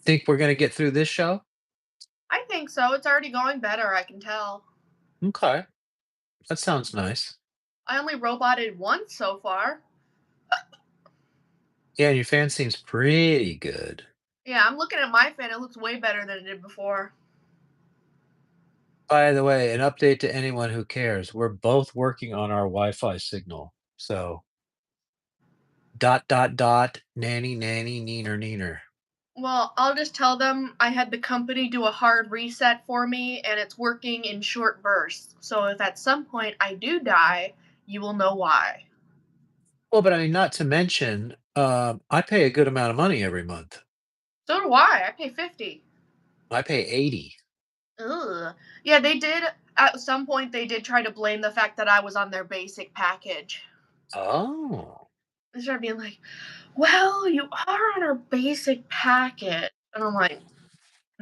Think we're gonna get through this show? I think so. It's already going better, I can tell. Okay, that sounds nice. I only roboted once so far. Yeah, your fan seems pretty good. Yeah, I'm looking at my fan. It looks way better than it did before. By the way, an update to anyone who cares, we're both working on our Wi-Fi signal. So, dot, dot, dot, nanny, nanny, neener, neener. Well, I'll just tell them I had the company do a hard reset for me and it's working in short bursts. So if at some point I do die, you will know why. Well, but I mean, not to mention, I pay a good amount of money every month. So do I. I pay 50. I pay 80. Ugh. Yeah, they did at some point they did try to blame the fact that I was on their basic package. Oh. They started being like, "Well, you are on our basic packet." And I'm like,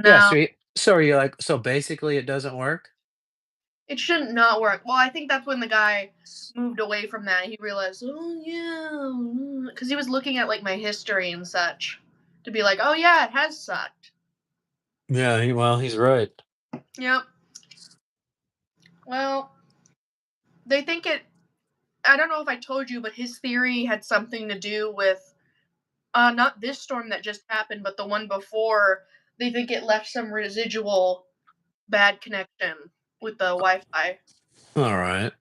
Yeah, "No, so are you like, so basically it doesn't work? it shouldn't not work." Well, I think that's when the guy moved away from that. He realized, "Oh yeah," because he was looking at like my history and such to be like, "Oh yeah, it has sucked." Yeah, well, he's right. Yep. Well, they think it. I don't know if I told you, but his theory had something to do with not this storm that just happened, but the one before. They think it left some residual bad connection with the Wi-Fi. All right.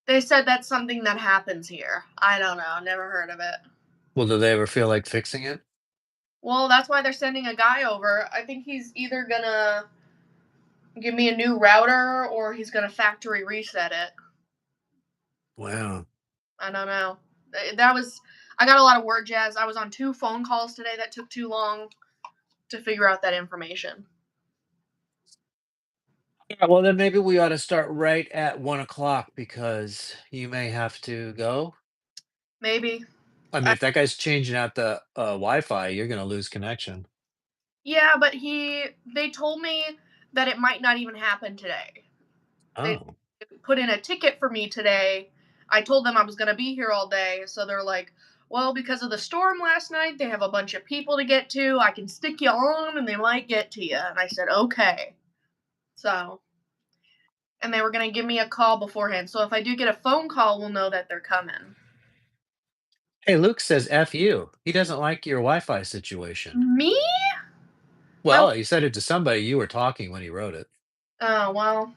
They said that's something that happens here. I don't know, never heard of it. Well, do they ever feel like fixing it? Well, that's why they're sending a guy over. I think he's either gonna give me a new router or he's gonna factory reset it. Wow. I don't know. That was I got a lot of word jazz. I was on 2 phone calls today that took too long to figure out that information. Yeah, well, then maybe we ought to start right at 1 o'clock because you may have to go. Maybe. I mean, I, if that guy's changing out the Wi-Fi, you're gonna lose connection. yeah, but they told me that it might not even happen today. They Oh, put in a ticket for me today. I told them I was going to be here all day, so they're like, "Well, because of the storm last night, they have a bunch of people to get to. I can stick you on and they might get to you." And I said, "Okay." So, and they were going to give me a call beforehand. So if I do get a phone call, we'll know that they're coming. hey, Luke says F you. He doesn't like your Wi-Fi situation. Me? My Well, he said it to somebody. You were talking when he wrote it. Oh, well,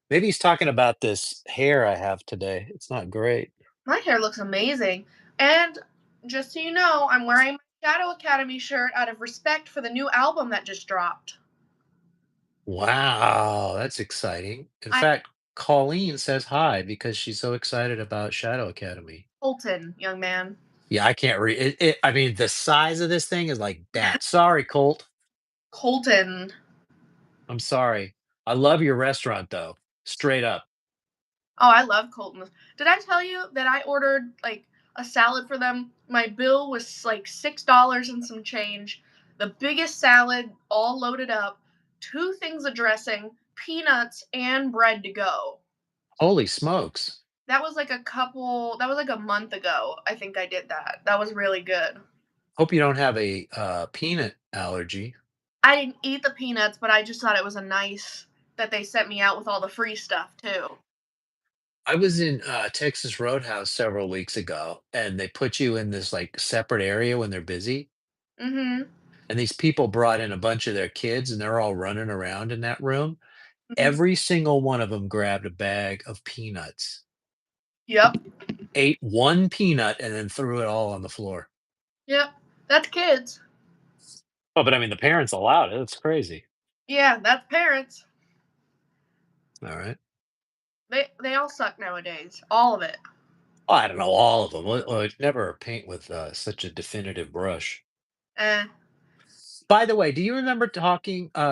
Maybe he's talking about this hair I have today. It's not great. my hair looks amazing. And just so you know, I'm wearing my Shadow Academy shirt out of respect for the new album that just dropped. Wow, that's exciting. In I fact, Colleen says hi because she's so excited about Shadow Academy. Colton, young man. Yeah, I can't read it. I mean, the size of this thing is like that. Sorry, Colt. Colton. I'm sorry. I love your restaurant though. Straight up. Oh, I love Colton. Did I tell you that I ordered like a salad for them? My bill was like $6 and some change. The biggest salad, all loaded up, 2 things of dressing, peanuts, and bread to go. Holy smokes. That was like a month ago. I think I did that. That was really good. Hope you don't have a peanut allergy. I didn't eat the peanuts, but I just thought it was a nice that they sent me out with all the free stuff too. I was in Texas Roadhouse several weeks ago, and they put you in this like separate area when they're busy. Mhm. And these people brought in a bunch of their kids, and they're all running around in that room. Mhm. Every single one of them grabbed a bag of peanuts, Yep. ate one peanut, and then threw it all on the floor. Yep. That's kids. Oh, but I mean, the parents allowed it. It's crazy. Yeah, that's parents. All right. They all suck nowadays. All of it. Well, I don't know all of them. Well, never paint with such a definitive brush. Eh. By the way, do you remember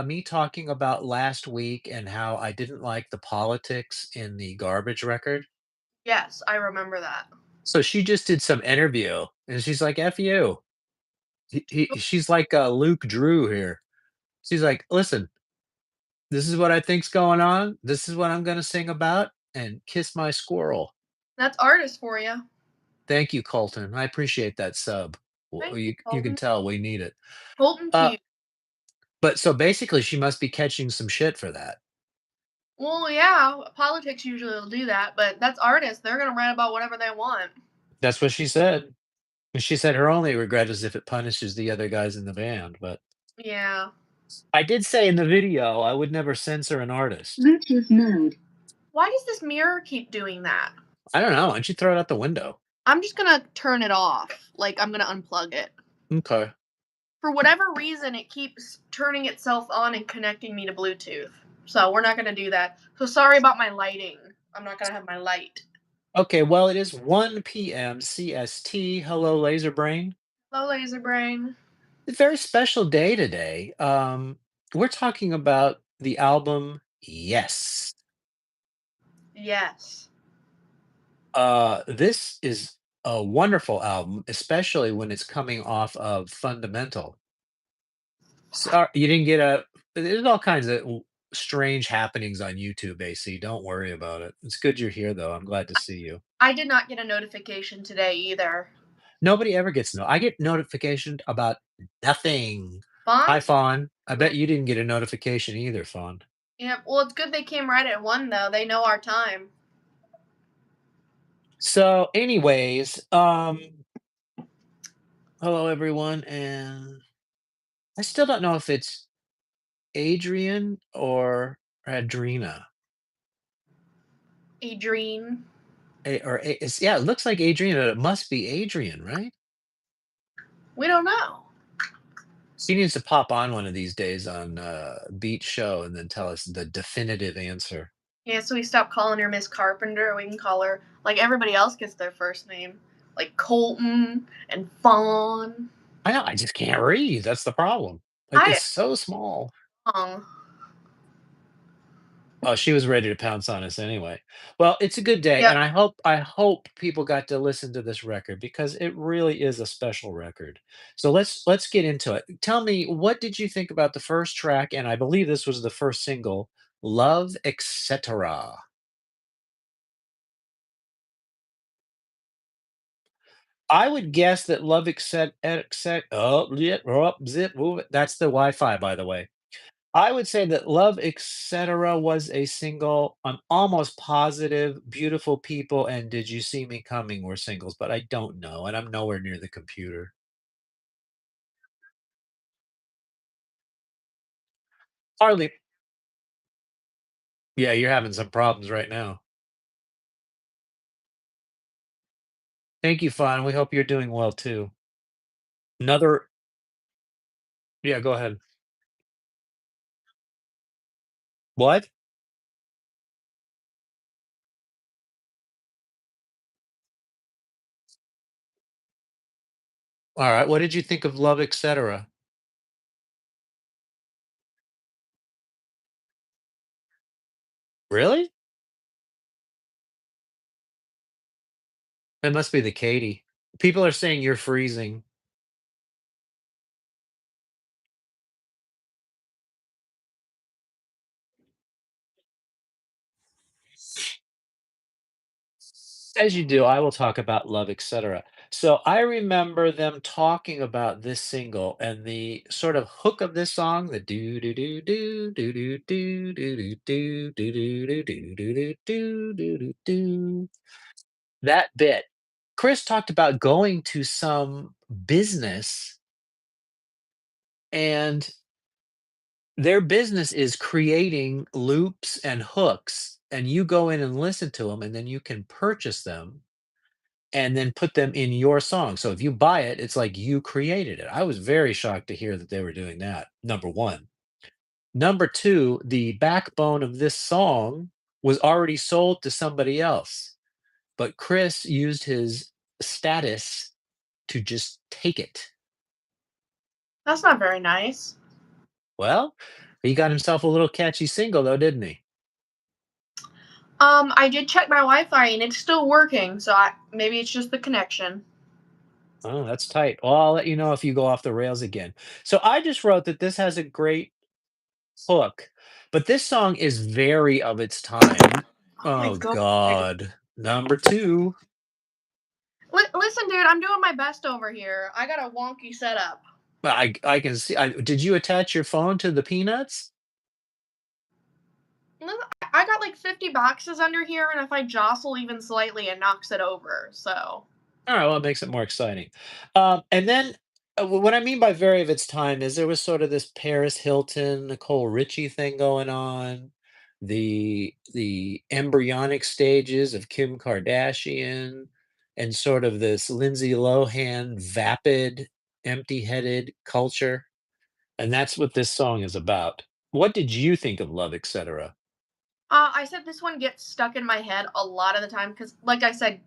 me talking about last week and how I didn't like the politics in the garbage record? Yes, I remember that. So she just did some interview, and she's like, "F you." She's like Luke Drew here. She's like, "Listen, this is what I think's going on. This is what I'm going to sing about, and kiss my squirrel." That's artist for you. Thank you, Colton. I appreciate that sub. Thank you, You can Colton. tell we need it. Colton Uh, Q. But so basically, she must be catching some shit for that. Well, yeah, politics usually will do that, but that's artists. They're gonna write about whatever they want. That's what she said. And she said her only regret is if it punishes the other guys in the band, but Yeah. I did say in the video I would never censor an artist. Bluetooth mode. Why does this mirror keep doing that? I don't know, why don't you throw it out the window? I'm just gonna turn it off. Like, I'm gonna unplug it. Okay. For whatever reason, it keeps turning itself on and connecting me to Bluetooth. So we're not gonna do that. So sorry about my lighting. I'm not gonna have my light. Okay, well, it is 1 PM CST. Hello, Laser Brain. Hello, laser brain. A very special day today. We're talking about the album Yes. Yes. This is a wonderful album, especially when it's coming off of Fundamental. So you didn't get a there's all kinds of strange happenings on YouTube, AC. Don't worry about it. It's good you're here, though. I'm glad to see you. I did not get a notification today either. Nobody ever gets I get notification about nothing. Fun? Hi, Fawn. I Yeah. bet you didn't get a notification either, Fawn. Yeah. Well, it's good they came right at one though. They know our time. So, anyways, hello everyone, and I still don't know if it's Adrian or Adrena. Adrienne. Yeah, it looks like Adriana. It must be Adrian, right? We don't know. She needs to pop on one of these days on Beat Show and then tell us the definitive answer. Yeah, so we stopped calling her Miss Carpenter. We can call her like everybody else gets their first name, like Colton and Fawn. I know, I just can't read. That's the problem. Like Hi, it's so small. Fong. Oh, she was ready to pounce on us anyway. Well, it's a good day, Yep. and I hope people got to listen to this record because it really is a special record. So let's get into it. Tell me, what did you think about the first track? And I believe this was the first single, "Love, Etc." I would guess that "Love, oh, yeah, oh, zip, move it. That's the Wi-Fi, by the way. I would say that Love, Etc. was a single. I'm almost positive Beautiful People and Did You See Me Coming were singles, but I don't know, and I'm nowhere near the computer. Hardly. Yeah, you're having some problems right now. Thank you, Fawn. We hope you're doing well too. Another Yeah, go ahead. What? Alright, what did you think of Love, Etc.? Really? It must be the Katie. People are saying you're freezing. As you do, I will talk about Love, Etc. So I remember them talking about this single and the sort of hook of this song, the do do do do do do do do do do do do do do do do do do. That bit. Chris talked about going to some business and their business is creating loops and hooks, and you go in and listen to them, and then you can purchase them and then put them in your song. So if you buy it, it's like you created it. I was very shocked to hear that they were doing that, number 1. Number 2, the backbone of this song was already sold to somebody else, but Chris used his status to just take it. That's not very nice. Well, he got himself a little catchy single though, didn't he? I did check my Wi-Fi and it's still working, so maybe it's just the connection. Oh, that's tight. Well, I'll let you know if you go off the rails again. So I just wrote that this has a great hook, but this song is very of its time. Oh my Oh god. god. Number 2. Listen, dude, I'm doing my best over here. I got a wonky setup. But I can see did you attach your phone to the peanuts? No, I got like 50 boxes under here, and if I jostle even slightly, it knocks it over. So, Alright, well, it makes it more exciting. And then, what I mean by very of its time is there was sort of this Paris Hilton, Nicole Richie thing going on, the embryonic stages of Kim Kardashian, and sort of this Lindsay Lohan vapid, empty-headed culture, and that's what this song is about. What did you think of Love, Etc.? I said this one gets stuck in my head a lot of the time because, like I said,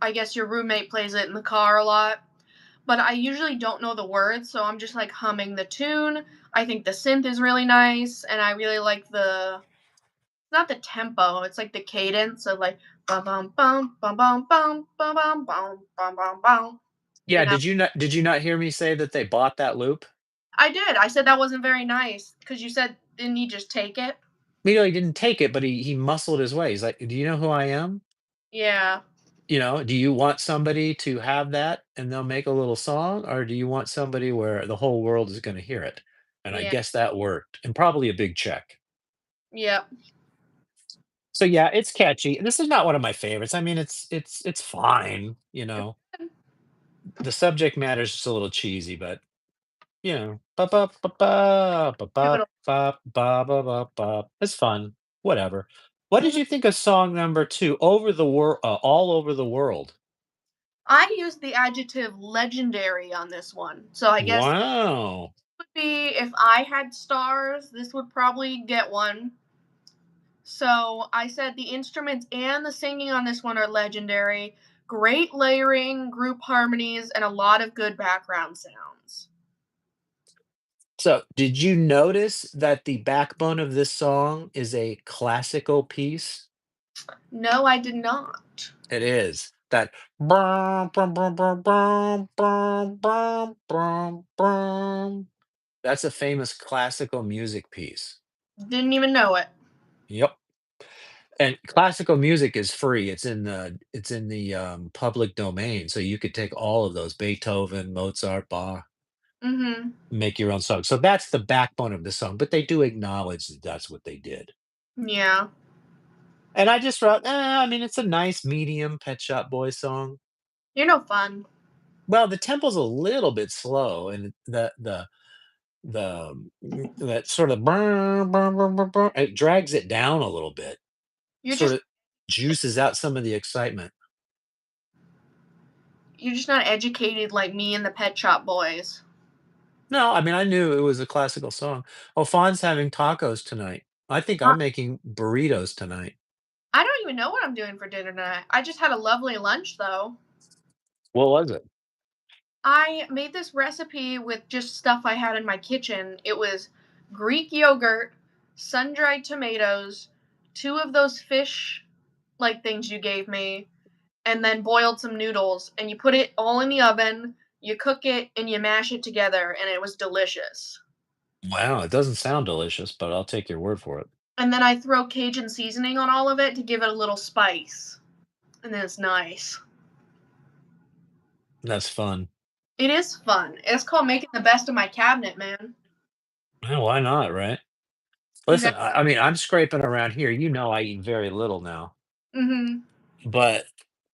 I guess your roommate plays it in the car a lot. But I usually don't know the words, so I'm just like humming the tune. I think the synth is really nice, and I really like the not the tempo, it's like the cadence of like bum bum bum bum bum bum bum bum bum bum bum bum. You Yeah, know, did you not hear me say that they bought that loop? I did. I said that wasn't very nice because you said didn't he just take it? He didn't take it, but he muscled his way. He's like, "Do you know who I am? Yeah, Do you want somebody to have that and they'll make a little song, or do you want somebody where the whole world is gonna hear it?" And I yeah, guess that worked, and probably a big check. yeah. So, yeah, it's catchy. This is not one of my favorites. I mean, it's fine, you know? The subject matter is just a little cheesy, but, ba ba ba ba, ba Give ba it a, ba ba ba ba ba. It's fun, whatever. What did mhm. you think of song number 2, All Over the World? I used the adjective legendary on this one, so I guess Wow. would be if I had stars, this would probably get one. So I said the instruments and the singing on this one are legendary. Great layering, group harmonies, and a lot of good background sounds. So, did you notice that the backbone of this song is a classical piece? No, I did not. It is. That brum, brum, brum, brum, brum, brum, brum, brum, brum. That's a famous classical music piece. Didn't even know it. Yep. And classical music is free. It's in the public domain, so you could take all of those, Beethoven, Mozart, Bach, Mhm. make your own song. So that's the backbone of the song, but they do acknowledge that that's what they did. Yeah. And I just wrote, I mean, it's a nice medium Pet Shop Boys song. You're no fun. Well, the tempo's a little bit slow, and that sort of burn, burn, burn, burn, burn, it drags it down a little bit, You're sort just of juices out some of the excitement. you're just not educated like me and the Pet Shop Boys. No, I mean, I knew it was a classical song. Oh, Fawn's having tacos tonight. I think Uh, I'm making burritos tonight. I don't even know what I'm doing for dinner tonight. I just had a lovely lunch though. What was it? I made this recipe with just stuff I had in my kitchen. It was Greek yogurt, sun dried tomatoes, two of those fish like things you gave me, and then boiled some noodles. And you put it all in the oven, you cook it, and you mash it together, and it was delicious. Wow, it doesn't sound delicious, but I'll take your word for it. And then I throw Cajun seasoning on all of it to give it a little spice. And then it's nice. That's fun. It is fun. It's called making the best of my cabinet, man. Yeah, why not, right? You got Listen, I mean, I'm scraping around here. I eat very little now, mhm. but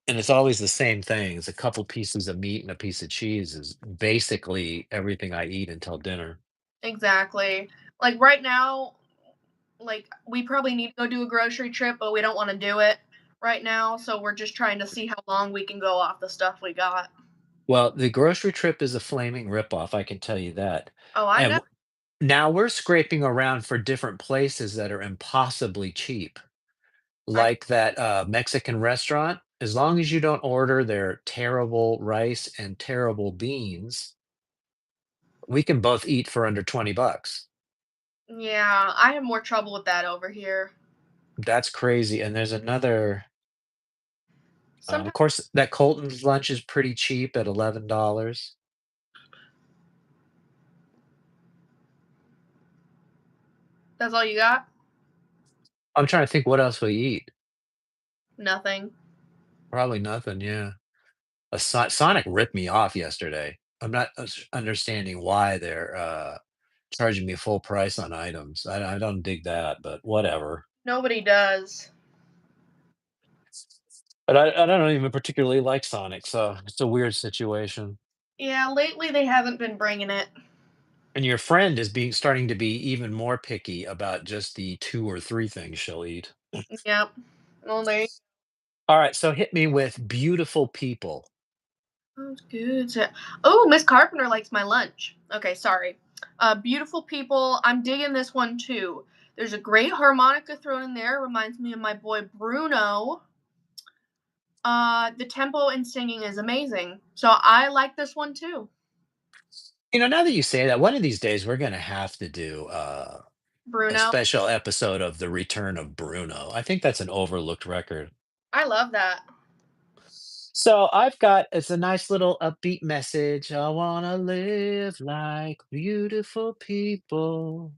and it's always the same thing. It's a couple pieces of meat and a piece of cheese is basically everything I eat until dinner. Exactly. Like right now, like we probably need to go do a grocery trip, but we don't want to do it right now, so we're just trying to see how long we can go off the stuff we got. Well, the grocery trip is a flaming ripoff, I can tell you that. Oh, I And know. now we're scraping around for different places that are impossibly cheap, I like that Mexican restaurant. As long as you don't order their terrible rice and terrible beans, we can both eat for under 20 bucks. yeah, I have more trouble with that over here. That's crazy. And there's another, of Sometimes course, that Colton's lunch is pretty cheap at $11. that's all you got? I'm trying to think what else we eat. Nothing. Probably nothing. Yeah. Sonic ripped me off yesterday. I'm not understanding why they're charging me full price on items. I don't dig that, but whatever. Nobody does. But I don't even particularly like Sonic, so it's a weird situation. Yeah, lately they haven't been bringing it. And your friend is being starting to be even more picky about just the 2 or 3 things she'll eat. Yep. Well, they. All right, so hit me with beautiful people. Sounds good. Oh, Miss Carpenter likes my lunch. Okay, sorry. Beautiful people. I'm digging this one too. There's a great harmonica thrown in there. Reminds me of my boy Bruno. The tempo and singing is amazing. So I like this one too. Now that you say that, one of these days we're gonna have to do a Bruno. special episode of The Return of Bruno. I think that's an overlooked record. I love that. So I've got it's a nice little upbeat message. I wanna live like beautiful people.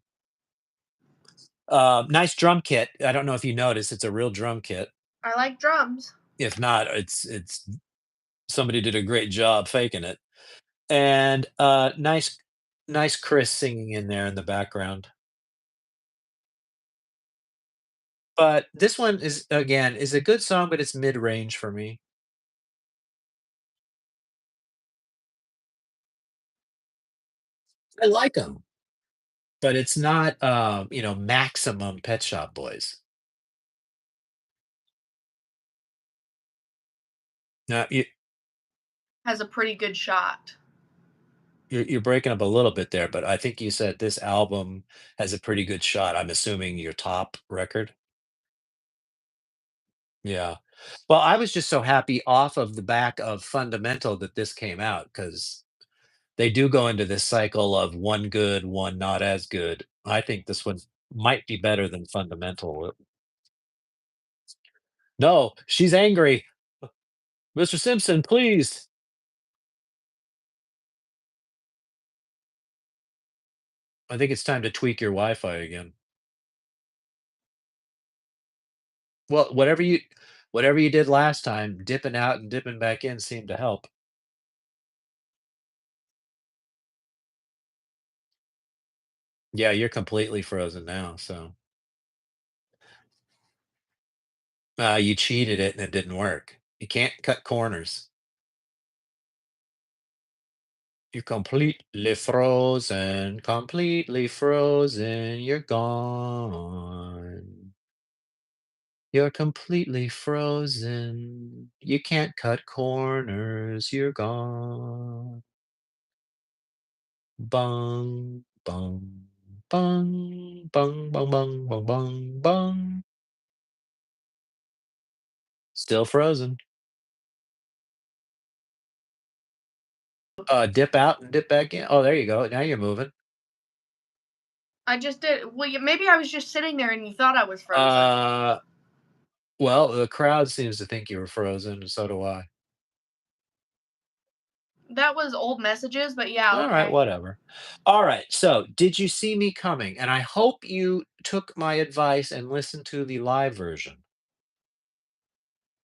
Nice drum kit. I don't know if you noticed, it's a real drum kit. I like drums. If not, it's somebody did a great job faking it. And nice Chris singing in there in the background. But this one is again is a good song, but it's mid range for me. I like them, but it's not maximum Pet Shop Boys. Now Has a pretty good shot. you're breaking up a little bit there, but I think you said this album has a pretty good shot. I'm assuming your top record? Yeah. Well, I was just so happy off of the back of Fundamental that this came out because they do go into this cycle of one good, one not as good. I think this one might be better than Fundamental. No, she's angry. "Mr. Simpson, please." I think it's time to tweak your Wi-Fi again. Well, whatever you did last time, dipping out and dipping back in seemed to help. Yeah, you're completely frozen now, so you cheated it and it didn't work. You can't cut corners. You're completely frozen, you're gone. You're completely frozen. You can't cut corners, you're gone. Bung, bung, bung, bung, bung, bung, bung, bung, bung. Still frozen. Dip out and dip back in. Oh, there you go. Now you're moving. I just did. Well, maybe I was just sitting there and you thought I was frozen. Uh, well, the crowd seems to think you were frozen, and so do I. That was old messages, but yeah, All right, okay. whatever. All right. So, did you see me coming? And I hope you took my advice and listened to the live version.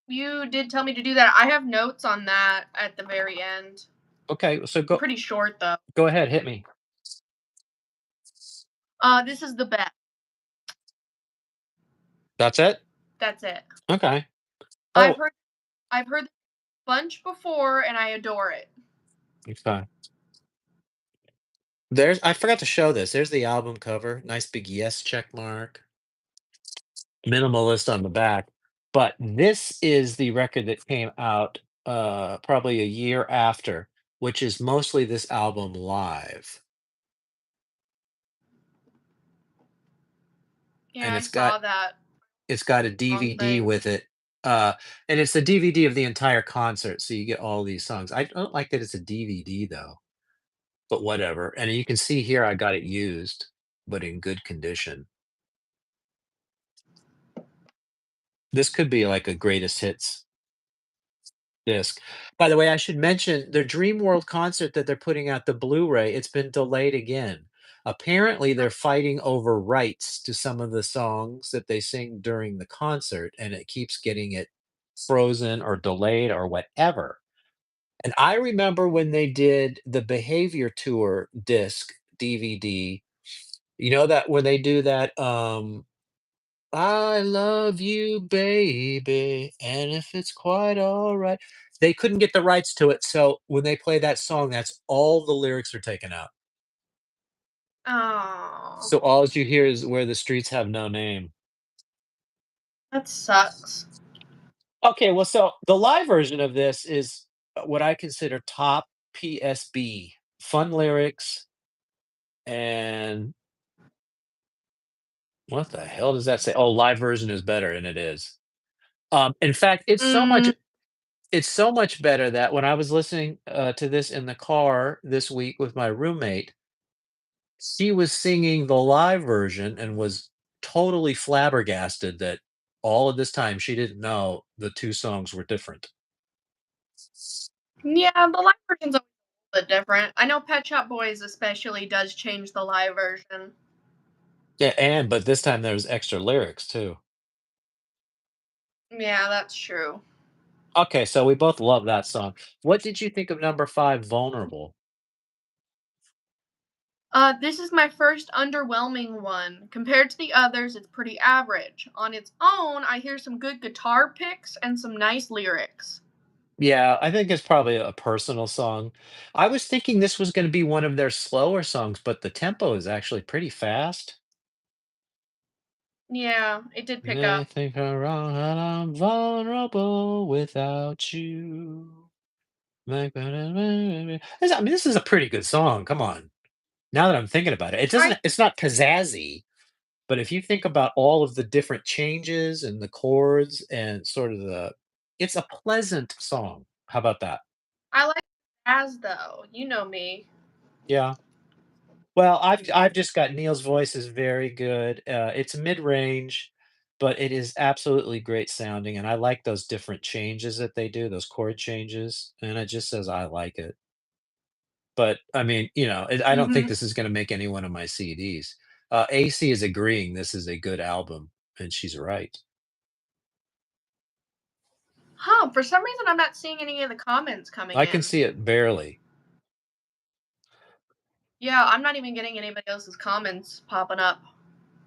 You did tell me to do that. I have notes on that at the very end. Okay, so go Pretty short though. go ahead, hit me. This is the best. That's it? That's it. Okay. I've Oh, heard I've heard the bunch before and I adore it. okay. There's I forgot to show this. There's the album cover. Nice big yes check mark. Minimalist on the back. But this is the record that came out probably a year after, which is mostly this album live. Yeah, And I saw that it's got a wrong DVD thing. with it. And it's the DVD of the entire concert, so you get all these songs. I don't like that it's a DVD though, but whatever. And you can see here I got it used, but in good condition. This could be like a greatest hits disc. By the way, I should mention their Dream World concert that they're putting out the Blu-ray, it's been delayed again. Apparently, they're fighting over rights to some of the songs that they sing during the concert, and it keeps getting it frozen or delayed or whatever. And I remember when they did the Behavior Tour disc DVD, you know that when they do that, "I love you, baby, and if it's quite alright." They couldn't get the rights to it, so when they play that song, that's all the lyrics are taken out. Oh, So all you hear is "Where the streets have no name." that sucks. Okay, well, so the live version of this is, what I consider top PSB. Fun lyrics, and what the hell does that say? Oh, live version is better, and it is. In fact, Mm, it's so much better that when I was listening, to this in the car this week with my roommate, she was singing the live version and was totally flabbergasted that all of this time she didn't know the 2 songs were different. yeah, the live version's a little bit different. I know Pet Shop Boys especially does change the live version. Yeah, and but this time there was extra lyrics too. Yeah, that's true. Okay, so we both love that song. What did you think of number 5, "Vulnerable"? This is my first underwhelming one. Compared to the others, it's pretty average. On its own, I hear some good guitar picks and some nice lyrics. Yeah, I think it's probably a personal song. I was thinking this was gonna be one of their slower songs, but the tempo is actually pretty fast. Yeah, it did pick I up. think I'm wrong and I'm vulnerable without you. I mean, this is a pretty good song, come on. Now that I'm thinking about it, I it's not pizzazzy, but if you think about all of the different changes and the chords and sort of it's a pleasant song. How about that? I like jazz though. You know me. Yeah. Well, I've just got Neil's voice is very good. It's mid-range, but it is absolutely great sounding, and I like those different changes that they do, those chord changes, and it just says I like it. But I mean, I don't think Mhm. this is gonna make any one of my CDs. AC is agreeing this is a good album, and she's right. Huh, for some reason I'm not seeing any of the comments coming I can in. see it barely. Yeah, I'm not even getting anybody else's comments popping up.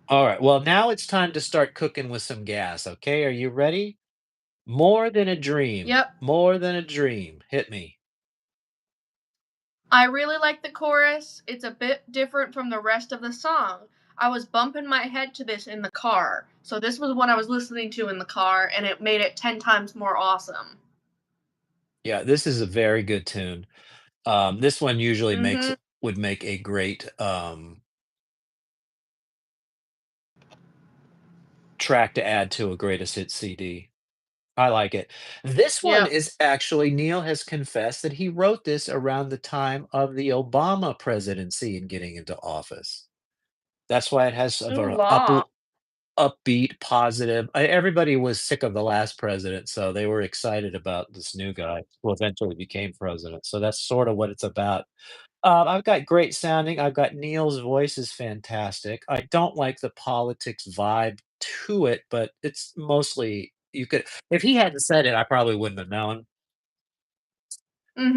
All right, well, now it's time to start cooking with some gas, okay? Are you ready? More than a dream. Yep. More than a dream. Hit me. I really like the chorus. It's a bit different from the rest of the song. I was bumping my head to this in the car. So this was what I was listening to in the car and it made it 10 times more awesome. Yeah, this is a very good tune. This one usually makes Mhm. would make a great, track to add to a greatest hits CD. I like it. This one Yep. is actually Neil has confessed that he wrote this around the time of the Obama presidency and getting into office. That's why it has a Ooh ver la. upbeat, positive. Everybody was sick of the last president, so they were excited about this new guy who eventually became president. So that's sort of what it's about. I've got great sounding. I've got Neil's voice is fantastic. I don't like the politics vibe to it, but it's mostly you could if he hadn't said it, I probably wouldn't have known.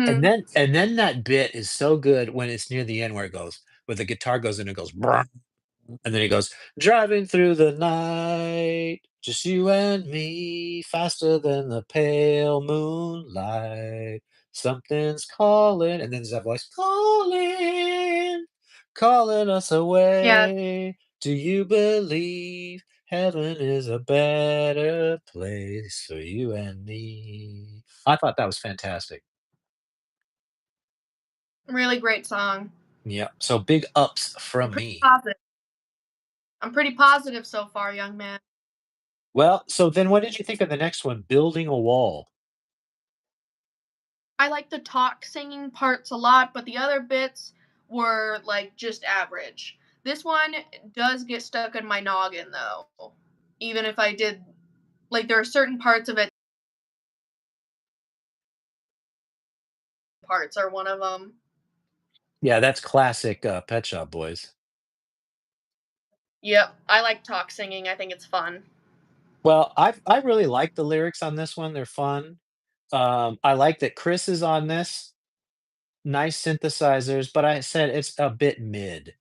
And Mhm. then that bit is so good when it's near the end where the guitar goes in and goes, "Brrr," and then he goes, "Driving through the night, just you and me, faster than the pale moonlight. Something's calling," and then there's that voice, "Calling, calling us Yeah, away. Do you believe heaven is a better place for you and me?" I thought that was fantastic. really great song. Yeah, so big ups I'm from pretty me. positive. I'm pretty positive so far, young man. Well, so then what did you think of the next one, "Building a Wall"? I like the talk singing parts a lot, but the other bits were like just average. This one does get stuck in my noggin though. Even if I did like there are certain parts of it parts are one of them. Yeah, that's classic, Pet Shop Boys. Yep, I like talk singing. I think it's fun. Well, I really like the lyrics on this one, they're fun. I like that Chris is on this. Nice synthesizers, but I said it's a bit mid.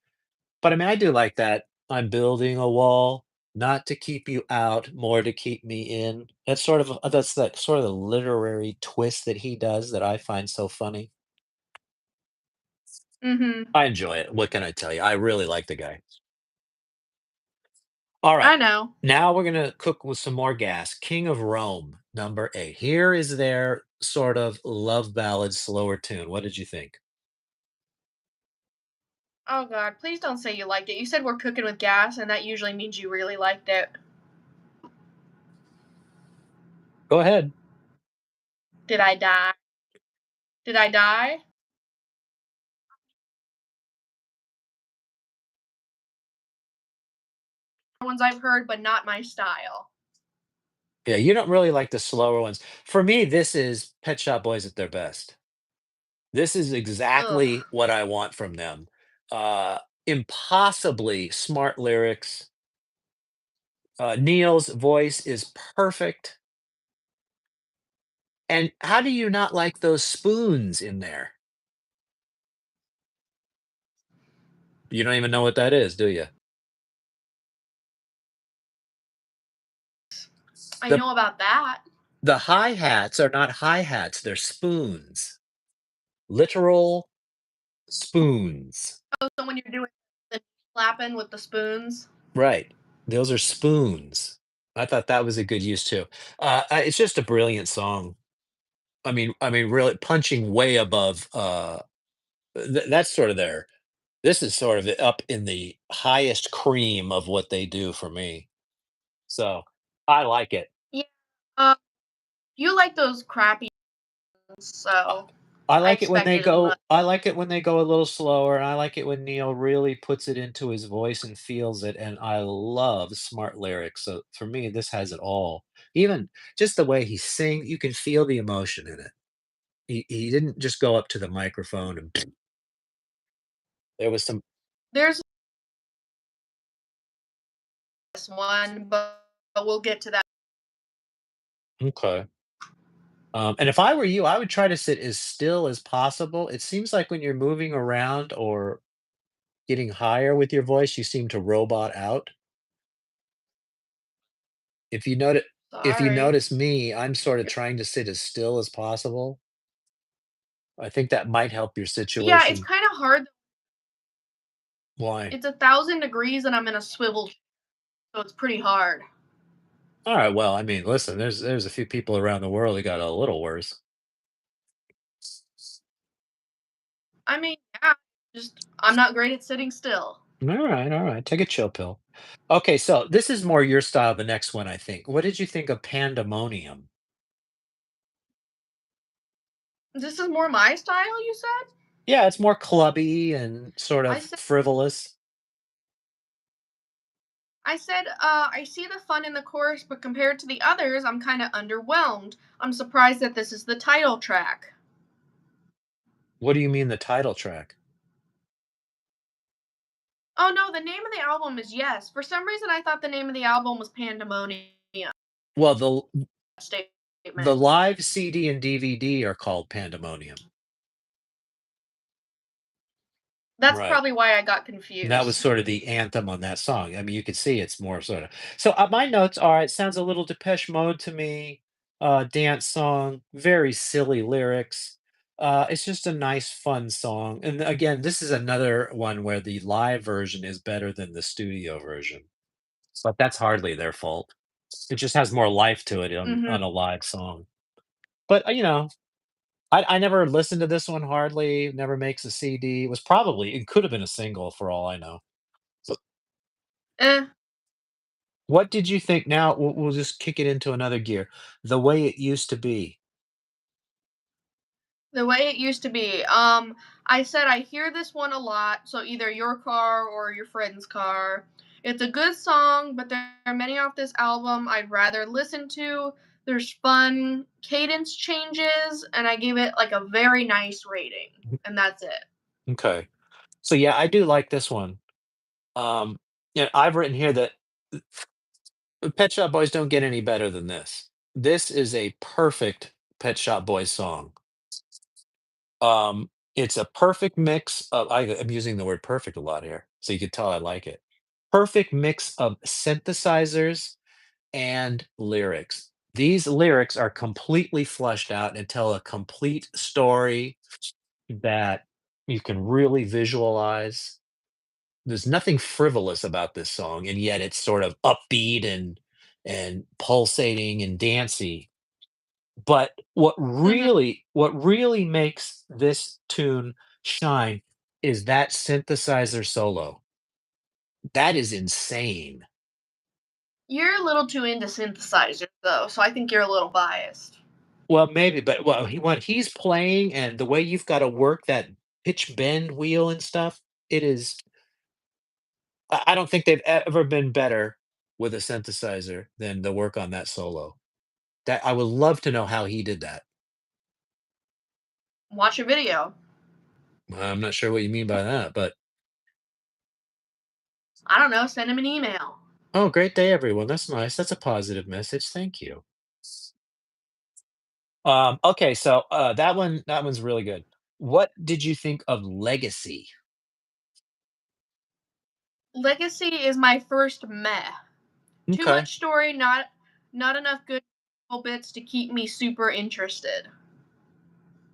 But I mean, I do like that. I'm building a wall, not to keep you out, more to keep me in. That's that sort of the literary twist that he does that I find so funny. Mhm. I enjoy it. What can I tell you? I really like the guy. All right. I know. Now we're gonna cook with some more gas. King of Rome, number 8. Here is their sort of love ballad, slower tune. What did you think? Oh god, please don't say you liked it. You said we're cooking with gas, and that usually means you really liked it. Go ahead. Did I die? Did I die? Ones I've heard, but not my style. Yeah, you don't really like the slower ones. For me, this is Pet Shop Boys at their best. This is Ugh. exactly what I want from them. Uh, Impossibly smart lyrics. Neil's voice is perfect. And how do you not like those spoons in there? You don't even know what that is, do you? I The know about that. the hi-hats are not hi-hats, they're spoons. Literal spoons. Oh, so when you're doing the clapping with the spoons. Right. Those are spoons. I thought that was a good use too. It's just a brilliant song. I mean, really punching way above. That's sort of their. This is sort of up in the highest cream of what they do for me. So I like it. Yeah. Um, you like those crappy ones, I so I I like it when they expected as much. go. I like it when they go a little slower, and I like it when Neil really puts it into his voice and feels it. And I love smart lyrics. So for me, this has it all. Even just the way he sings, you can feel the emotion in it. He didn't just go up to the microphone and there was some. There's this one, but we'll get to that. Okay. And if I were you, I would try to sit as still as possible. It seems like when you're moving around or getting higher with your voice, you seem to robot out. If you notice, if you Sorry. notice me, I'm sort of trying to sit as still as possible. I think that might help your Yeah, it's situation. kind of hard. Why? It's 1,000 degrees and I'm in a swivel, so it's pretty hard. All right. Well, I mean, listen, there's a few people around the world who got a little worse. I mean, yeah, just I'm not great at sitting still. All right, all right. Take a chill pill. Okay, so this is more your style, the next one, I think. What did you think of Pandemonium? This is more my style, you said? Yeah, it's more clubby and sort I of said frivolous. I see the fun in the chorus, but compared to the others, I'm kind of underwhelmed. I'm surprised that this is the title track. What do you mean the title track? Oh no, the name of the album is Yes. For some reason, I thought the name of the album was Pandemonium. Well, the Statement. live CD and DVD are called Pandemonium. That's Right. probably why I got And that was confused. sort of the anthem on that song. I mean, you could see it's more sort of. So my notes are: it sounds a little Depeche Mode to me. Dance song, very silly lyrics. It's just a nice, fun song. And again, this is another one where the live version is better than the studio version. But that's hardly their fault. It just has more life to it on Mhm. a live song. But I never listened to this one hardly. Never makes a CD. It could have been a single for all I know. So Eh, what did you think now we'll just kick it into another gear. The Way It Used to Be. the way it used to be. I said I hear this one a lot, so either your car or your friend's car. It's a good song, but there are many off this album I'd rather listen to. There's fun cadence changes, and I give it like a very nice rating, and that's it. Okay. So, yeah, I do like this one. Um, yeah, I've written here that Pet Shop Boys don't get any better than this. This is a perfect Pet Shop Boys song. It's a perfect mix of I'm using the word perfect a lot here, so you could tell I like it. Perfect mix of synthesizers and lyrics. These lyrics are completely fleshed out and tell a complete story that you can really visualize. There's nothing frivolous about this song, and yet it's sort of upbeat and pulsating and dancey. But Mhm. what really makes this tune shine is that synthesizer solo. That is insane. You're a little too into synthesizers, though, so I think you're a little biased. Well, maybe, but what he's playing and the way you've gotta work that pitch bend wheel and stuff, it is I don't think they've ever been better with a synthesizer than the work on that solo. That I would love to know how he did that. Watch a video. I'm not sure what you mean by that, but I don't know, send him an email. oh, great day, everyone. That's nice. That's a positive message. Thank you. Okay, so that one's really good. What did you think of Legacy? Legacy is my first meh. Too Okay, much story, not enough good little bits to keep me super interested.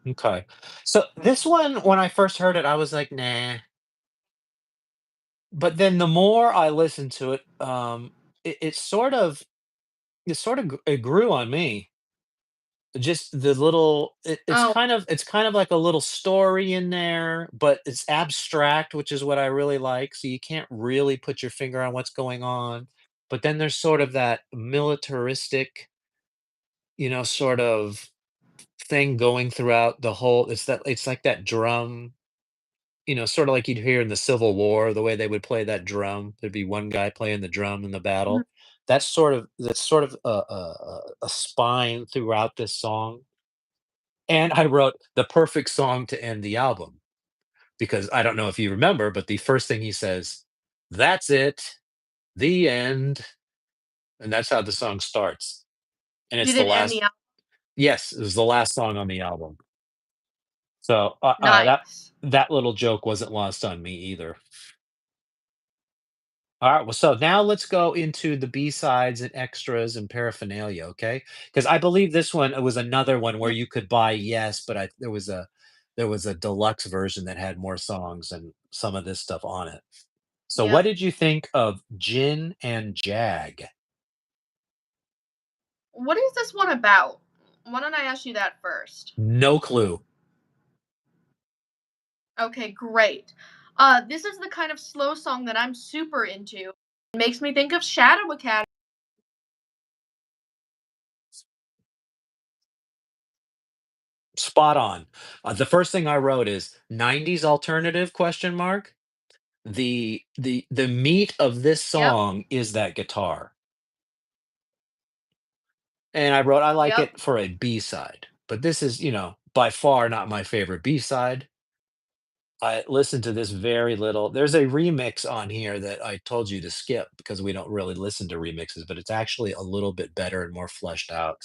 okay. So this one, when I first heard it, I was like, nah. But then the more I listened to it, it grew on me. Just the little Oh, it's kind of like a little story in there, but it's abstract, which is what I really like, so you can't really put your finger on what's going on. But then there's sort of that militaristic, sort of thing going throughout the whole it's like that drum, sort of like you'd hear in the Civil War, the way they would play that drum. There'd be one guy playing the drum in the mhm. battle. That's sort of a spine throughout this song. And I wrote the perfect song to end the album because I don't know if you remember, but the first thing he says, "That's it, the end," and that's how the song starts. And it's Did the it end the last album? yes, it was the last song on the album. So, Nice. that little joke wasn't lost on me either. Alright, well, so now let's go into the B-sides and extras and paraphernalia, okay? Because I believe this one, it was another one where Mm, you could buy Yes, but there was a deluxe version that had more songs and some of this stuff on it. So what yep. did you think of Jin and Jag? What is this one about? Why don't I ask you that first? No clue. Okay, great. This is the kind of slow song that I'm super into. It makes me think of Shadow Academy. Spot on. The first thing I wrote is '90s alternative question mark. The meat of this Yep, song is that guitar. And I wrote, "I like yep. it for a B-side," but this is, by far not my favorite B-side. I listened to this very little. There's a remix on here that I told you to skip because we don't really listen to remixes, but it's actually a little bit better and more fleshed out.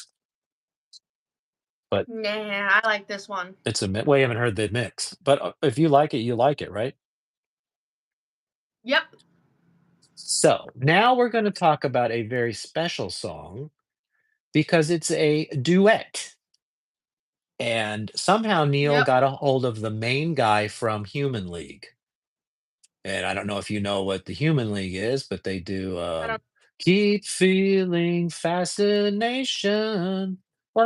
But Nah, I like this one. it's a mi well, you haven't heard the mix, but, if you like it, you like it, right? Yep, So, now we're gonna talk about a very special song because it's a duet, and somehow Neil yep. got a hold of the main guy from Human League. And I don't know if you know what the Human League is, but they do, I don't. "Keep Feeling Fascination." Oh,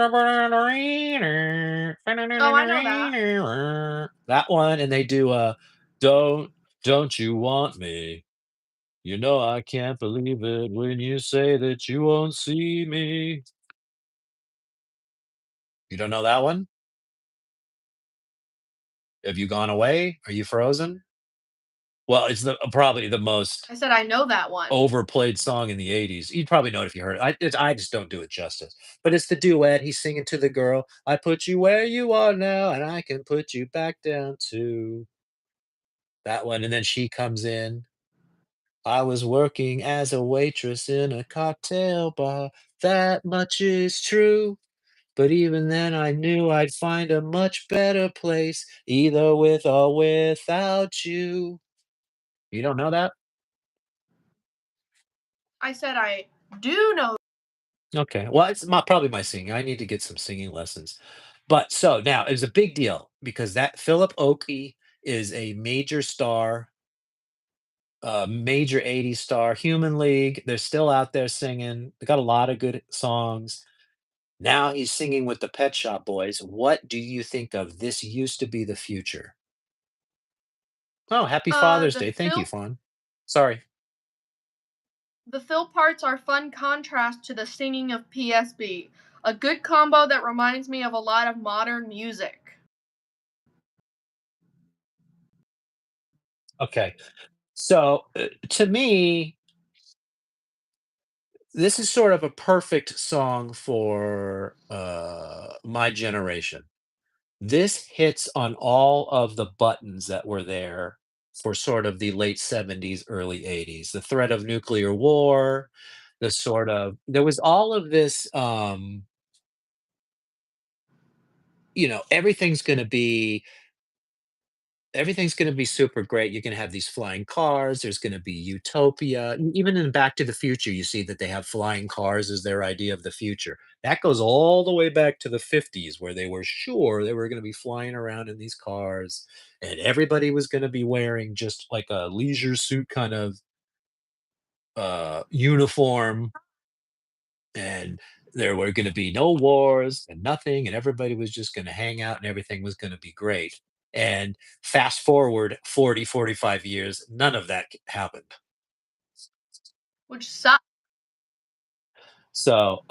I know that. That one, and they do, "Don't Don't You Want Me? You know I can't believe it when you say that you won't see me." You don't know that one? Have you gone away? Are you frozen? Well, it's probably the most I said I know that one. overplayed song in the '80s. You'd probably know it if you heard it. I just don't do it justice. But it's the duet. He's singing to the girl, "I put you where you are now, and I can put you back down too." That one, and then she comes in, "I was working as a waitress in a cocktail bar. That much is true." But even then, I knew I'd find a much better place, either with or without you. You don't know that? I said I do know. Okay. Well, it's probably my singing. I need to get some singing lessons. But so now it was a big deal because that Philip Oakey is a major star, major 80s star, Human League. They're still out there singing. They got a lot of good songs. Now he's singing with the Pet Shop Boys. What do you think of This Used to Be the Future? Oh, happy Father's The Day. Thank you, fill Fawn. Sorry. the fill parts are fun contrast to the singing of PSB. A good combo that reminds me of a lot of modern music. Okay. So to me, this is sort of a perfect song for my generation. This hits on all of the buttons that were there for sort of the late 70s, early 80s. The threat of nuclear war, the sort of there was all of this everything's going to be super great. You're going to have these flying cars. There's going to be utopia. Even in Back to the Future, you see that they have flying cars as their idea of the future. That goes all the way back to the 50s, where they were sure they were going to be flying around in these cars, and everybody was going to be wearing just like a leisure suit kind of uniform, and there were going to be no wars and nothing, and everybody was just going to hang out and everything was going to be great. And fast forward 40, 45 years, none of that happened. Which sucks. So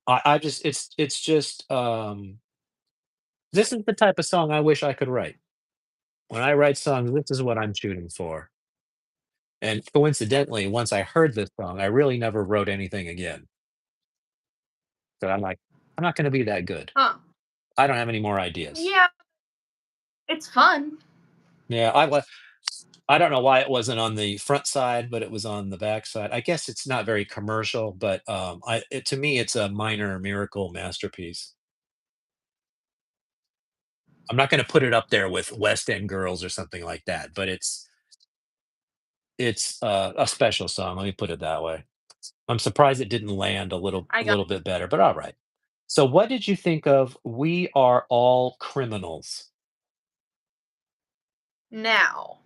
I just it's just this is the type of song I wish I could write. When I write songs, this is what I'm shooting for. And coincidentally, once I heard this song, I really never wrote anything again. So I'm like, I'm not going to be that good. Huh. I don't have any more ideas. Yeah, it's fun. Yeah, I don't know why it wasn't on the front side, but it was on the back side. I guess it's not very commercial, but, to me, it's a minor miracle masterpiece. I'm not gonna put it up there with West End Girls or something like that, but it's a special song, let me put it that way. I'm surprised it didn't land a little I a got little bit better, but alright. So what did you think of We Are All Criminals? now.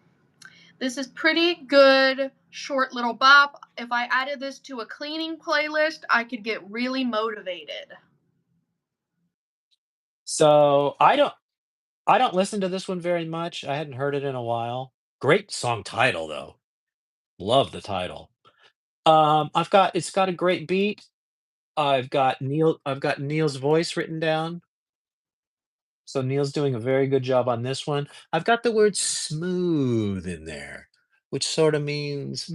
This is pretty good, short little bop. If I added this to a cleaning playlist, I could get really motivated. So, I don't listen to this one very much, I hadn't heard it in a while. Great song title, though. Love the title. It's got a great beat. I've got Neil's voice written down, so Neil's doing a very good job on this one. I've got the word smooth in there, which sorta means,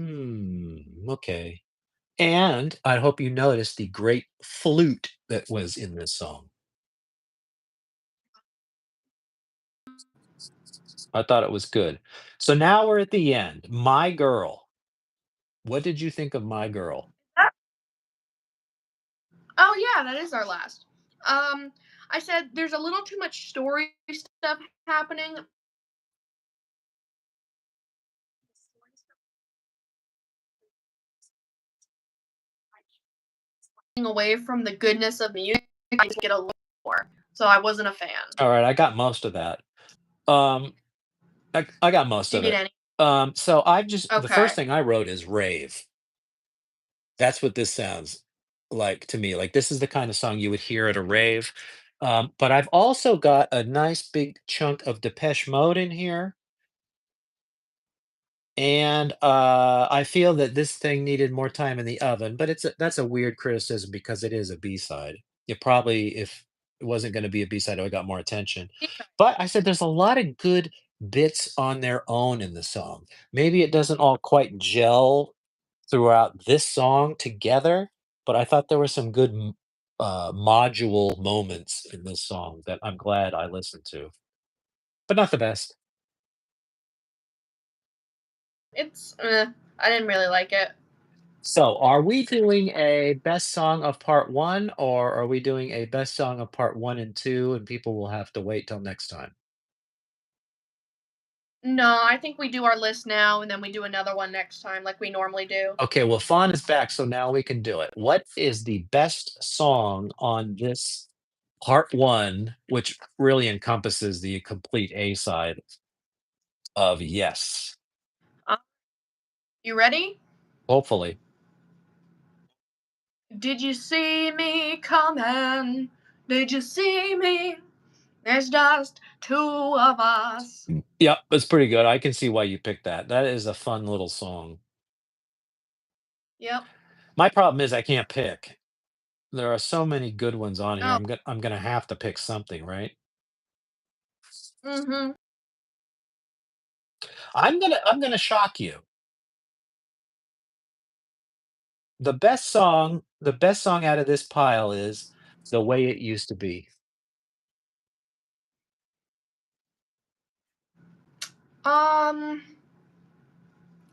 okay. And I hope you noticed the great flute that was in this song. I thought it was good. So now we're at the end. My Girl. What did you think of My Girl? Oh yeah, that is our last. Um, I said there's a little too much story stuff happening away from the goodness of music. I just get a little more, so I wasn't a fan. Alright, I got most of that. Um, I got most Did you of get it. any? So I've just the first Okay. thing I wrote is rave. That's what this sounds like to me. Like this is the kind of song you would hear at a rave. But I've also got a nice big chunk of Depeche Mode in here. And I feel that this thing needed more time in the oven, but that's a weird criticism because it is a B-side. It probably, if it wasn't going to be a B-side, it would got more attention. But I said there's a lot of good bits on their own in the song. Maybe it doesn't all quite gel throughout this song together, but I thought there were some good module moments in this song that I'm glad I listened to, but not the best. It's I didn't really like it. So, are we doing a best song of part 1, or are we doing a best song of part 1 and 2, and people will have to wait till next time? No, I think we do our list now and then we do another one next time like we normally do. Okay, well, Fawn is back, so now we can do it. What is the best song on this part 1, which really encompasses the complete A side of Yes? Uh, you ready? Hopefully. Did you see me coming? Did you see me? There's just two of us. Yep, that's pretty good. I can see why you picked that. That is a fun little song. Yep. My problem is I can't pick. There are so many good ones on here. Oh. I'm gonna have to pick something, right? Mm-hmm. I'm gonna shock you. The best song out of this pile is "The Way It Used to Be." Um.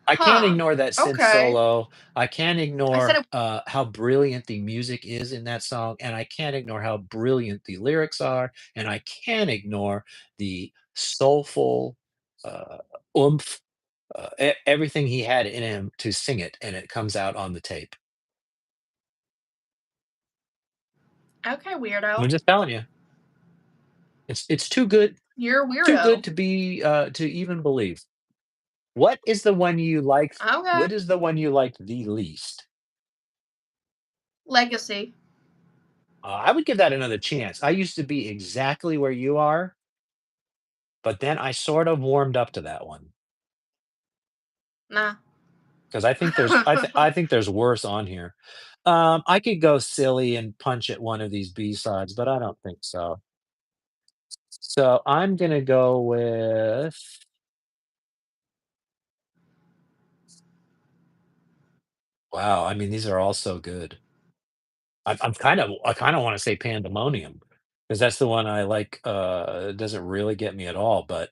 I can't Huh. ignore that synth Okay. solo. I can't I said ignore, it. how brilliant the music is in that song, and I can't ignore how brilliant the lyrics are, and I can't ignore the soulful, uh, oomph, everything he had in him to sing it, and it comes out on the tape. Okay, I'm weirdo. just telling you, it's too good You're a too good weirdo. to be, to even believe. What is the one you like Okay. what is the one you like the least? Legacy. I would give that another chance. I used to be exactly where you are, but then I sort of warmed up to that one Nah. because I think there's worse on here. I could go silly and punch at one of these B-sides, but I don't think so. So I'm gonna go with wow, I mean, these are all so good. I kinda wanna say Pandemonium because that's the one I like, it doesn't really get me at all, but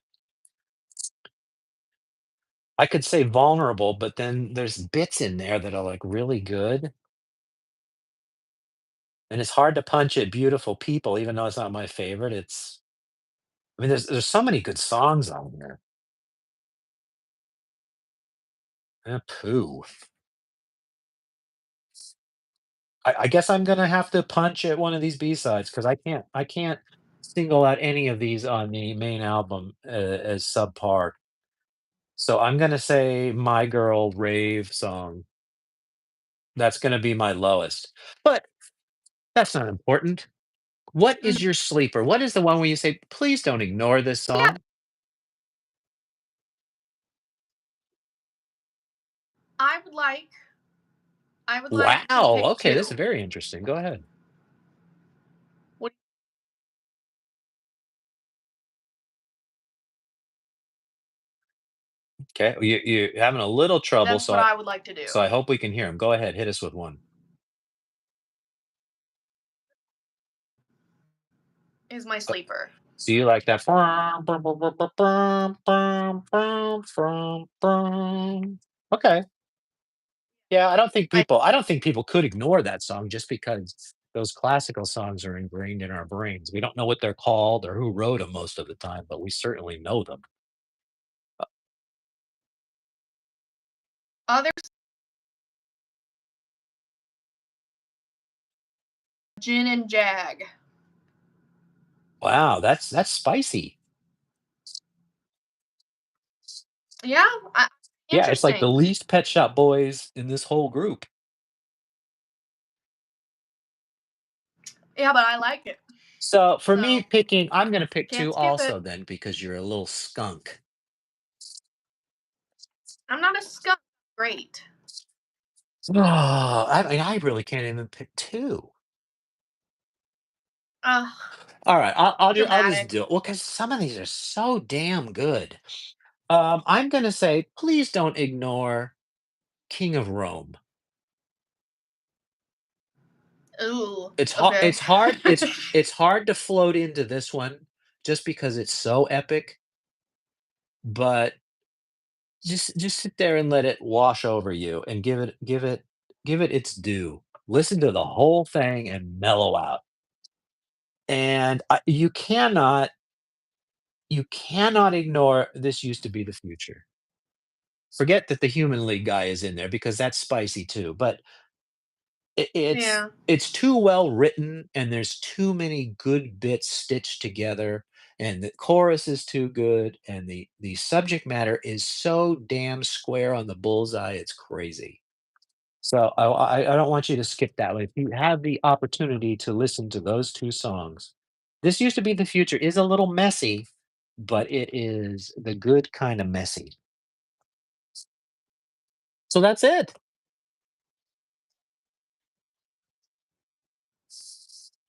I could say Vulnerable, but then there's bits in there that are, like, really good, and it's hard to punch at Beautiful People, even though it's not my favorite, I mean, there's so many good songs on there. Pooh. I guess I'm gonna have to punch at one of these B-sides because I can't single out any of these on the main album, as subpar. So I'm gonna say My Girl Rave song. That's gonna be my lowest, but that's not important. What Mm, is your sleeper? What is the one where you say, "Please don't ignore this yeah. song"? I would like. I would like to Wow, pick okay, this is two. very interesting. Go ahead. What- Okay, you're having a little trouble, That's so what I I would like to so do. I hope we can hear him. Go ahead, hit us with one. Is my sleeper. So you like that Okay. Yeah, I I don't think people could ignore that song just because those classical songs are ingrained in our brains. We don't know what they're called or who wrote them most of the time, but we certainly know them. others. Gin and Jag. Wow, that's spicy. Yeah. Yeah, it's like the Interesting. least Pet Shop Boys in this whole group. Yeah, but I like it. So for me So picking, I'm gonna pick can't 2 skip it. also then because you're a little skunk. I'm not a skunk. Great. Oh, I mean, I really can't even pick 2. Ugh. Alright, I'll just Dramatic. do it. Well, because some of these are so damn good. I'm gonna say, please don't ignore King of Rome. Ooh. It's hard. Okay. It's hard. It's hard to float into this one just because it's so epic. But just sit there and let it wash over you, and give it. give it its due. Listen to the whole thing and mellow out. And, you cannot ignore "This Used to Be the Future." Forget that the Human League guy is in there because that's spicy too, but it's Yeah. it's too well written, and there's too many good bits stitched together, and the chorus is too good, and the subject matter is so damn square on the bullseye, it's crazy. So I don't want you to skip that one. If you have the opportunity to listen to those 2 songs, "This Used to Be the Future" is a little messy, but it is the good kinda messy. So that's it.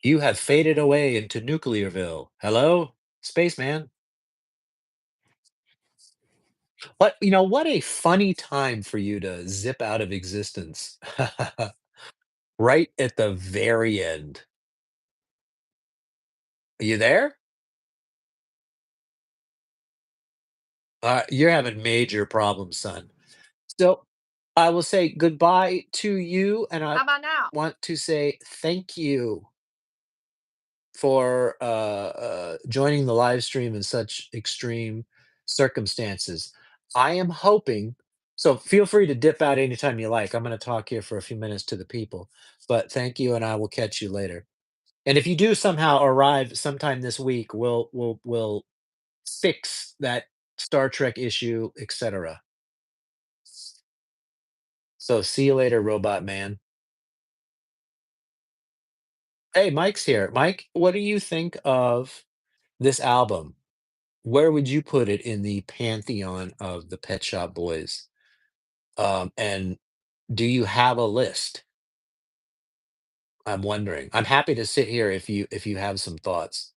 You have faded away into Nuclearville. Hello, spaceman. What a funny time for you to zip out of existence. Right at the very end. Are you there? You're having major problems, son. So, I will say goodbye to you, and I How about now? want to say thank you for, joining the live stream in such extreme circumstances. I am hoping so feel free to dip out anytime you like. I'm gonna talk here for a few minutes to the people, but thank you, and I will catch you later. And if you do somehow arrive sometime this week, we'll fix that Star Trek issue, etcetera. So, see you later, robot man. Hey, Mike's here. Mike, what do you think of this album? Where would you put it in the pantheon of the Pet Shop Boys? And do you have a list? I'm wondering. I'm happy to sit here if you have some thoughts.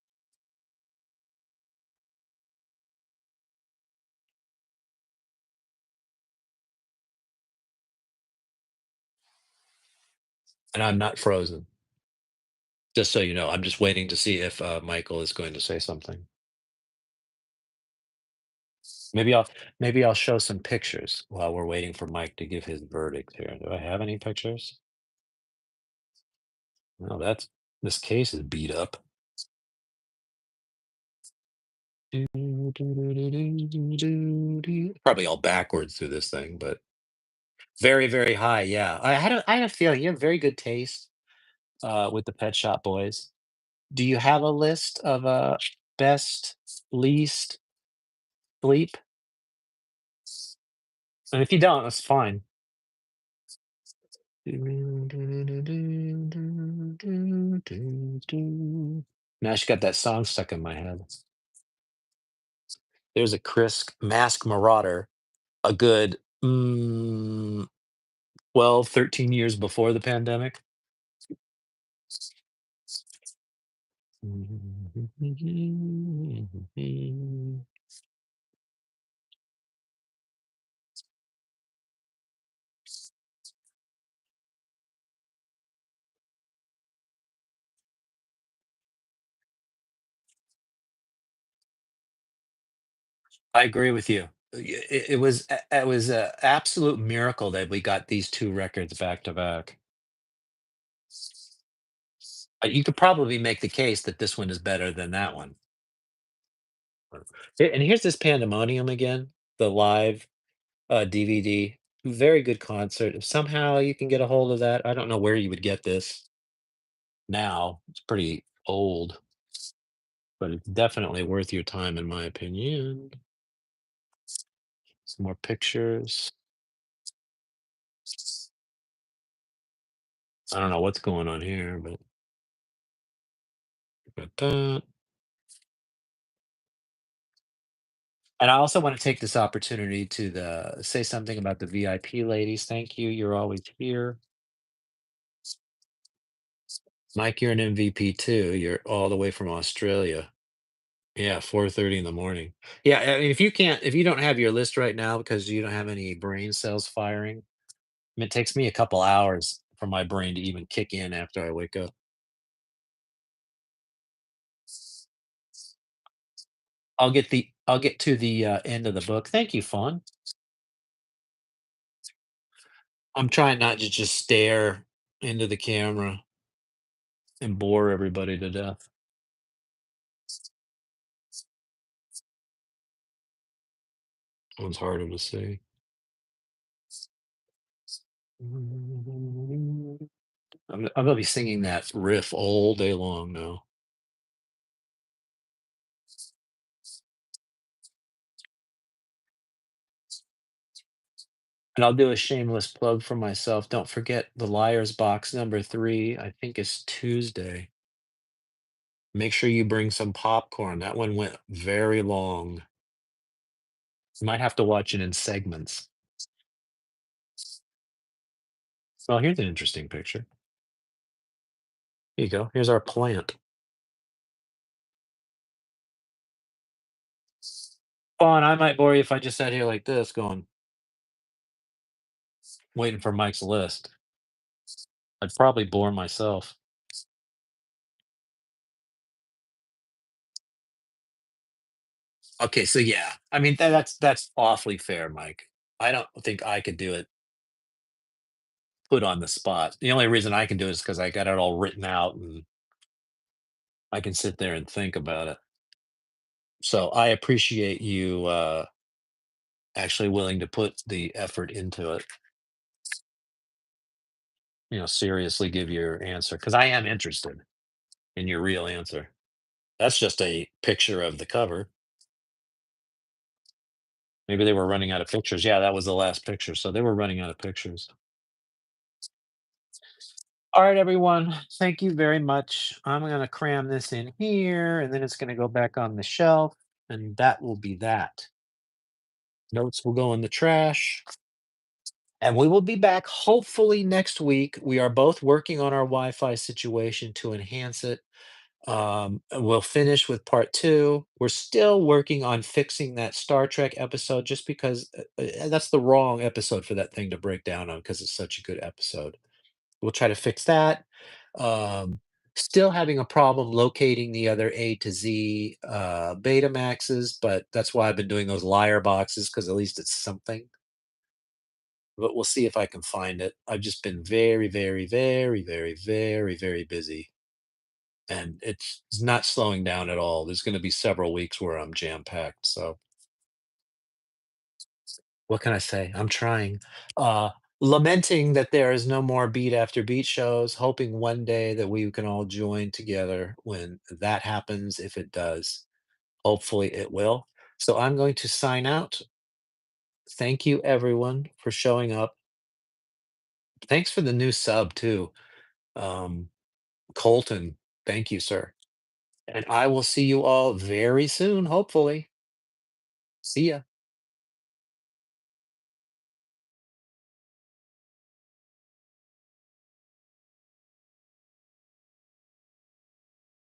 And I'm not frozen. Just so you know, I'm just waiting to see if Michael is going to say something. Maybe I'll maybe I'll show some pictures while we're waiting for Mike to give his verdict here. Do I have any pictures? No, that's this case is beat up. Probably all backwards through this thing, but very, very high. Yeah, I had a feeling you have very good taste with the Pet Shop Boys. Do you have a list of best, least, bleep? And if you don't, that's fine. Now she got that song stuck in my head. There's a Chris Mask Marauder, a good 12, 13 years before the pandemic. I agree with you. It was a absolute miracle that we got these 2 records back to back. You could probably make the case that this one is better than that one. And here's this Pandemonium again, the live, DVD. Very good concert. If somehow you can get a hold of that, I don't know where you would get this now. It's pretty old, but it's definitely worth your time in my opinion. Some more pictures. I don't know what's going on here, but got that. And I also want to take this opportunity to say something about the VIP ladies. Thank you. You're always here. Mike, you're an MVP too. You're all the way from Australia. Yeah, 4:30 in the morning. Yeah, I mean, if you don't have your list right now because you don't have any brain cells firing, it takes me a couple hours for my brain to even kick in after I wake up. I'll get to the end of the book. Thank you, Fawn. I'm trying not to just stare into the camera and bore everybody to death. One's harder to see. I'm gonna be singing that riff all day long now. And I'll do a shameless plug for myself. Don't forget the Liar's Box number 3, I think is Tuesday. Make sure you bring some popcorn. That one went very long. You might have to watch it in segments. Well, here's an interesting picture. Here you go. Here's our plant. Fun. I might bore you if I just sat here like this, going, waiting for Mike's list. I'd probably bore myself. Okay, so yeah, I mean that's awfully fair, Mike. I don't think I could do it put on the spot. The only reason I can do it is because I got it all written out and I can sit there and think about it. So I appreciate you actually willing to put the effort into it. Seriously give your answer because I am interested in your real answer. That's just a picture of the cover. Maybe they were running out of pictures. Yeah, that was the last picture. So they were running out of pictures. All right, everyone. Thank you very much. I'm going to cram this in here and then it's going to go back on the shelf. And that will be that. Notes will go in the trash. And we will be back hopefully next week. We are both working on our Wi Fi situation to enhance it. And we'll finish with part two. We're still working on fixing that Star Trek episode just because that's the wrong episode for that thing to break down on because it's such a good episode. We'll try to fix that. Um, Still having a problem locating the other A to Z Betamaxes, but that's why I've been doing those liar boxes because at least it's something. But we'll see if I can find it. I've just been very, very, very, very, very, very busy, and it's not slowing down at all. There's going to be several weeks where I'm jam packed. So what can I say? I'm trying. Uh, Lamenting that there is no more beat after beat shows, hoping one day that we can all join together when that happens, if it does. Hopefully it will. So I'm going to sign out. Thank you everyone for showing up. Thanks for the new sub too. Um, Colton, thank you, sir. And I will see you all very soon, hopefully. See ya.